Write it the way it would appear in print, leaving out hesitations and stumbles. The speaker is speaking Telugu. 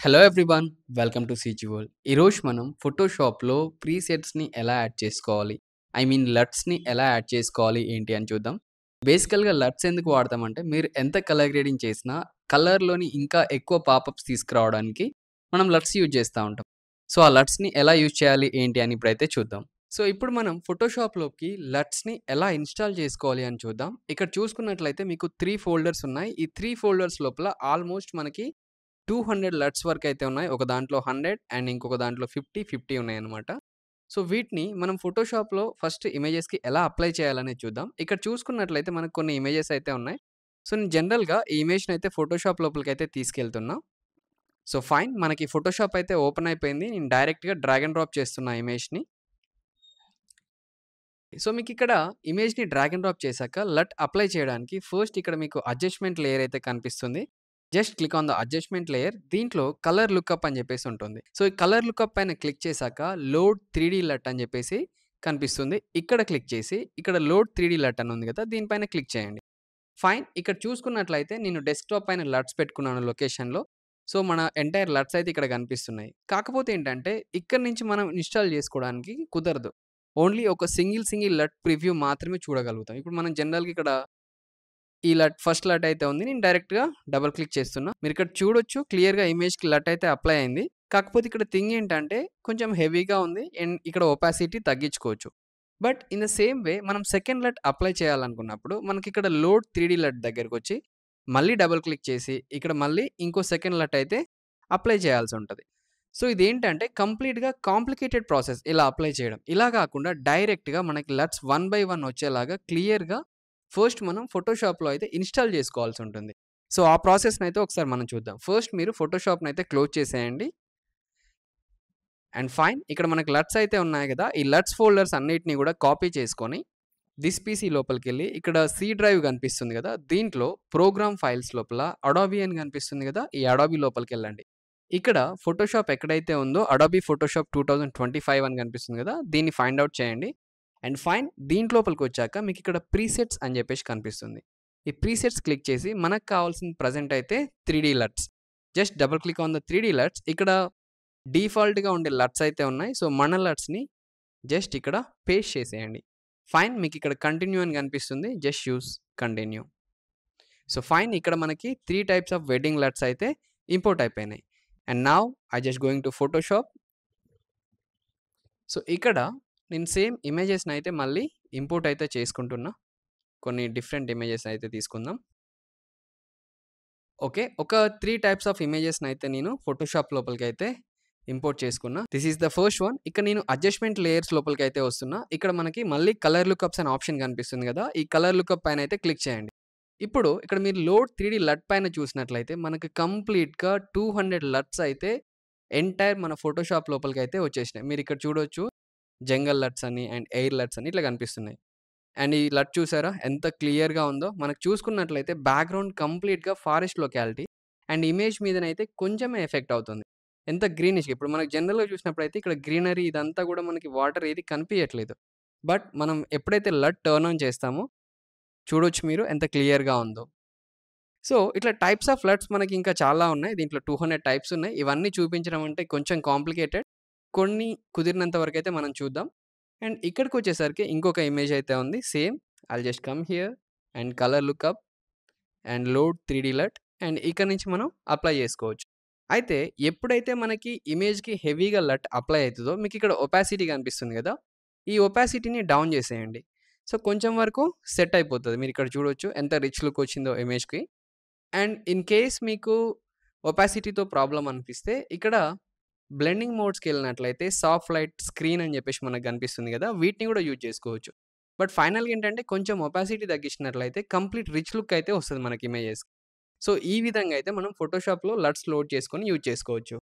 Hello everyone. Welcome to CG world. ఈరోజు మనం ఫోటోషాప్‌లో ప్రీసెట్స్‌ని ఎలా యాడ్ చేసుకోవాలి? లట్స్‌ని ఎలా యాడ్ చేసుకోవాలి ఏంటి అని చూద్దాం. బేసికల్‌గా లట్స్ ఎందుకు వాడతామంటే మీరు ఎంత కలర్ గ్రేడింగ్ చేసినా కలర్‌లోని ఇంకా ఎక్కువ పాపప్స్ తీసుకురావడానికి మనం లట్స్ యూజ్ చేస్తా ఉంటాం. సో, ఆ లట్స్‌ని ఎలా యూజ్ చేయాలి ఏంటి అని ఇప్పుడైతే చూద్దాం. సో, ఇప్పుడు మనం ఫోటోషాప్‌లోకి లట్స్‌ని ఎలా ఇన్‌స్టాల్ చేసుకోవాలి అని చూద్దాం. ఇక్కడ చూసుకున్నట్లయితే మీకు 3 ఫోల్డర్స్ ఉన్నాయి. ఈ 3 ఫోల్డర్స్ లోపల ఆల్‌మోస్ట్ మనకి 200 లట్స్ వరకైతే ఉన్నాయి. ఒక దాంట్లో 100 అండ్ ఇంకొక దాంట్లో 50, 50 ఉన్నాయన్నమాట. సో, వీటిని మనం ఫోటోషాప్‌లో ఫస్ట్ ఇమేజెస్‌కి ఎలా అప్లై చేయాలనేది చూద్దాం. ఇక్కడ చూసుకున్నట్లయితే మనకు కొన్ని ఇమేజెస్ అయితే ఉన్నాయి. సో, నేను జనరల్‌గా ఈ ఇమేజ్‌నైతే ఫోటోషాప్ లోపలికైతే తీసుకెళ్తున్నా. సో, ఫైన్ మనకి ఫోటోషాప్ అయితే ఓపెన్ అయిపోయింది. నేను డైరెక్ట్‌గా డ్రాగ్ అండ్ డ్రాప్ చేస్తున్నా ఇమేజ్‌ని. సో, మీకిక్కడ ఇమేజ్‌ని డ్రాగ్ అండ్ డ్రాప్ చేశాక లట్ అప్లై చేయడానికి ఫస్ట్ ఇక్కడ మీకు అడ్జస్ట్‌మెంట్ లేయర్ అయితే కనిపిస్తుంది. Just click on the adjustment layer. దీంట్లో కలర్ లుకప్ అని చెప్పేసి ఉంటుంది. సో, ఈ కలర్ లుకప్ పైన క్లిక్ చేశాక లోడ్ 3డీ లట్ అని చెప్పేసి కనిపిస్తుంది. ఇక్కడ క్లిక్ చేసి ఇక్కడ లోడ్ 3డీ లట్ అని ఉంది కదా! దీనిపైన క్లిక్ చేయండి. ఫైన్. ఇక్కడ చూసుకున్నట్లయితే నేను డెస్క్‌టాప్ పైన లట్స్ పెట్టుకున్నాను లొకేషన్‌లో. సో, మన ఎంటైర్ లట్స్ అయితే ఇక్కడ కనిపిస్తున్నాయి. కాకపోతే ఏంటంటే ఇక్కడి నుంచి మనం ఇన్‌స్టాల్ చేసుకోవడానికి కుదరదు. ఓన్లీ ఒక సింగిల్ లట్ ప్రివ్యూ మాత్రమే చూడగలుగుతాం. ఇప్పుడు మనం జనరల్‌గా ఇక్కడ ఈ లట్ ఫస్ట్ లట్ అయితే ఉంది. నేను డైరెక్ట్‌గా డబుల్ క్లిక్ చేస్తున్నా. మీరిక్కడ చూడొచ్చు క్లియర్‌గా ఇమేజ్‌కి లట్ అయితే అప్లై అయింది. కాకపోతే ఇక్కడ థింగ్ ఏంటంటే కొంచెం హెవీగా ఉంది అండ్ ఇక్కడ ఒపాసిటీ తగ్గించుకోవచ్చు. But in the same way మనం సెకండ్ లట్ అప్లై చేయాలనుకున్నప్పుడు మనకిక్కడ లోడ్ 3డీ లట్ దగ్గరకొచ్చి మళ్ళీ డబుల్ క్లిక్ చేసి ఇక్కడ మళ్ళీ ఇంకో సెకండ్ లట్ అయితే అప్లై చేయాల్సుంటది. సో, ఇదేంటంటే కంప్లీట్‌గా కాంప్లికేటెడ్ ప్రాసెస్ ఇలా అప్లై చేయడం. ఇలా గాకుండా డైరెక్ట్‌గా మనకి లట్స్ వన్ బై వన్ వచ్చేలాగా క్లియర్‌గా ఫస్ట్ మనం ఫోటోషాప్‌లో అయితే ఇన్‌స్టాల్ చేసుకోవాల్సుంటుంది. సో, ఆ ప్రాసెస్‌నైతే ఒకసారి మనం చూద్దాం. ఫస్ట్ మీరు ఫోటోషాప్‌నైతే క్లోజ్ చేసేయండి. And fine. ఇక్కడ మనకు లట్స్ అయితే ఉన్నాయి గదా! ఈ లట్స్ ఫోల్డర్స్ అన్నిటిని గూడా కాపీ చేసుకొని దిస్ పీసీ లోపలికెళ్ళి ఇక్కడ సి డ్రైవ్ కనిపిస్తుంది గదా! దీంట్లో ప్రోగ్రామ్ ఫైల్స్ లోపల అడాబీ అని కనిపిస్తుంది గదా! ఈ అడాబీ లోపలికెళ్ళండి. ఇక్కడ ఫోటోషాప్ ఎక్కడైతే ఉందో అడాబీ ఫోటోషాప్ 2025 అని కనిపిస్తుంది గదా! దీన్ని ఫైండ్ ఔట్ చేయండి. And fine. దీంట్లోపలికొచ్చాక మీకిక్కడ ప్రీసెట్స్ అని జెప్పేసి కనిపిస్తుంది. ఈ ప్రీసెట్స్ క్లిక్ చేసి మనకు కావాల్సిన ప్రెజెంట్ అయితే 3డీ LUTs. Just double click on the 3డీ లట్స్. ఇక్కడ డిఫాల్ట్‌గా ఉండే లట్స్ అయితే ఉన్నాయి. సో, మన లట్స్‌ని జస్ట్ ఇక్కడ పేస్ట్ చేసేయండి. ఫైన్. మీకిక్కడ కంటిన్యూ అని కనిపిస్తుంది. Just use continue. So, fine. ఇక్కడ మనకి 3 టైప్స్ ఆఫ్ వెడ్డింగ్ లట్స్ అయితే ఇంపోర్ట్ అయిపోయినాయి. And now I just going to Photoshop. So, ఇక్కడ నేను సేమ్ ఇమేజెస్‌నైతే మళ్ళీ ఇంపోర్ట్ అయితే చేసుకుంటున్నా. కొన్ని డిఫరెంట్ ఇమేజెస్ అయితే తీసుకుందాం. ఓకే. ఒక 3 టైప్స్ ఆఫ్ ఇమేజెస్‌నైతే నేను ఫోటోషాప్ లోపలికైతే ఇంపోర్ట్ చేసుకున్నా. This is the first one. ఇక్కడ నేను అడ్జస్ట్‌మెంట్ లేయర్స్ లోపలికైతే వస్తున్నా. ఇక్కడ మనకి మళ్ళీ కలర్ లుకప్స్ అనే ఆప్షన్ కనిపిస్తుంది గదా! ఈ కలర్ లుకప్ పైనైతే క్లిక్ చేయండి. ఇప్పుడు ఇక్కడ మీరు లోడ్ 3డీ లట్ పైన చూసినట్లయితే మనకి కంప్లీట్‌గా 200 లట్స్ అయితే ఎంటైర్ మన ఫోటోషాప్ లోపలికైతే వచ్చేసినాయి. మీరిక్కడ చూడొచ్చు జంగల్ లట్స్ అని అండ్ ఎయిర్ లట్స్ అని ఇట్లా కనిపిస్తున్నాయి. అండ్ ఈ లట్ చూసారా ఎంత క్లియర్‌గా ఉందో? మనకు చూసుకున్నట్లయితే బ్యాక్‌గ్రౌండ్ కంప్లీట్‌గా ఫారెస్ట్ లొకాలిటీ అండ్ ఇమేజ్ మీదనైతే కొంచెమే ఎఫెక్ట్ అవుతుంది. ఎంత గ్రీనిష్‌గా ఇప్పుడు మనకు జనరల్‌గా చూసినప్పుడైతే ఇక్కడ గ్రీనరీ ఇదంతా గూడా మనకి వాటర్ ఏది కనిపియట్లేదు. బట్ మనం ఎప్పుడైతే లట్ టర్న్ ఆన్ చేస్తామో చూడొచ్చు మీరు ఎంత క్లియర్‌గా ఉందో. సో, ఇట్లా టైప్స్ ఆఫ్ లట్స్ మనకి ఇంకా చాలా ఉన్నాయి. దీంట్లో 200 టైప్స్ ఉన్నాయి. ఇవన్నీ చూపించడం అంటే కొంచెం కాంప్లికేటెడ్. కొన్ని కుదిరినంత వరకైతే మనం చూద్దాం. అండ్ ఇక్కడికొచ్చేసరికి ఇంకొక ఇమేజ్ అయితే ఉంది. Same I'll just come here and colour lookup and load 3డీ లట్ అండ్ ఇక్కడ నుంచి మనం అప్లై చేసుకోవచ్చు. అయితే ఎప్పుడైతే మనకి ఇమేజ్‌కి హెవీగా లట్ అప్లై అయితదో మీకిక్కడ ఒపాసిటీ కనిపిస్తుంది గదా! ఈ ఒపాసిటీని డౌన్ చేసేయండి. సో, కొంచెం వరకు సెట్ అయిపోతది. మీరిక్కడ చూడొచ్చు ఎంత రిచ్ లుక్ వచ్చిందో ఇమేజ్‌కి. అండ్ ఇన్ కేస్ మీకు ఒపాసిటీతో ప్రాబ్లమ్ అనిపిస్తే ఇక్కడ బ్లెండింగ్ మోడ్స్‌కెళ్ళినట్లయితే సాఫ్ట్ లైట్, స్క్రీన్ అని జెప్పేసి మనకు గనిపిస్తుంది గదా! వీటిని గూడా యూజ్ చేసుకోవచ్చు. బట్ ఫైనల్‌గా ఏంటంటే కొంచెం ఒపాసిటీ తగ్గించినట్లయితే కంప్లీట్ రిచ్ లుక్ అయితే వస్తది మనకి ఇమేజెస్‌కి. సో, ఈ విధంగా అయితే మనం ఫోటోషాప్‌లో లట్స్ లోడ్ చేసుకొని యూజ్ చేసుకోవచ్చు.